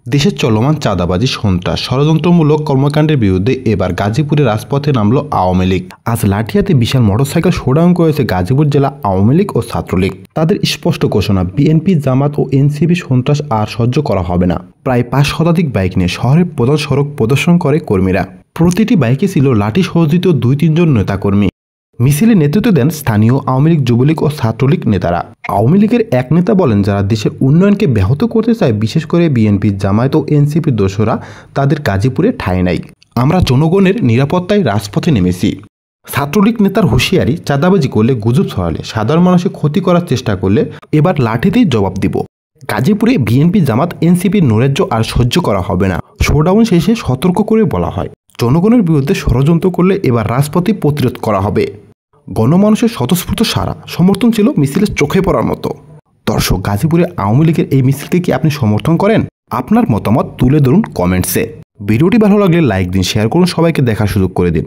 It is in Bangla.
দেশের চলমান চাঁদাবাজি, সন্ত্রাস, ষড়যন্ত্রমূলক কর্মকাণ্ডের বিরুদ্ধে এবার গাজীপুরে রাজপথে নামল আওয়ামী লীগ। আজ লাঠিয়াতে বিশাল মোটরসাইকেল শোডাউন করেছে গাজীপুর জেলা আওয়ামী লীগ ও ছাত্রলীগ। তাদের স্পষ্ট ঘোষণা, বিএনপি, জামাত ও এনসিপি সন্ত্রাস আর সহ্য করা হবে না। প্রায় 5 শতাধিক বাইক নিয়ে শহরের প্রধান সড়ক প্রদর্শন করে কর্মীরা। প্রতিটি বাইকে ছিল লাঠি সজ্জিত 2-3 জন নেতাকর্মী। মিছিলে নেতৃত্ব দেন স্থানীয় আওয়ামী লীগ, যুবলীগ ও ছাত্রলীগ নেতারা। আওয়ামী লীগের এক নেতা বলেন, যারা দেশের উন্নয়নকে ব্যাহত করতে চায়, বিশেষ করে বিএনপি, জামায়াত ও এনসিপির দোসররা, তাদের গাজীপুরে ঠাঁই নাই। আমরা জনগণের নিরাপত্তায় রাজপথে নেমেছি। ছাত্রলীগ নেতার হুঁশিয়ারি, চাঁদাবাজি করলে, গুজব ছড়ালে, সাধারণ মানুষের ক্ষতি করার চেষ্টা করলে এবার লাঠিতেই জবাব দিব। গাজীপুরে বিএনপি, জামাত, এনসিপির নৈরাজ্য আর সহ্য করা হবে না। শোডাউন শেষে সতর্ক করে বলা হয়, জনগণের বিরুদ্ধে ষড়যন্ত্র করলে এবার রাজপথে প্রতিরোধ করা হবে। গণমানুষের স্বতঃস্ফূর্ত সারা সমর্থন ছিল মিছিলের চোখে পড়ার মতো। দর্শক, গাজীপুরে আওয়ামী লীগের এই মিছিলকে কি আপনি সমর্থন করেন? আপনার মতামত তুলে ধরুন কমেন্টসে। ভিডিওটি ভালো লাগলে লাইক দিন, শেয়ার করুন, সবাইকে দেখার সুযোগ করে দিন।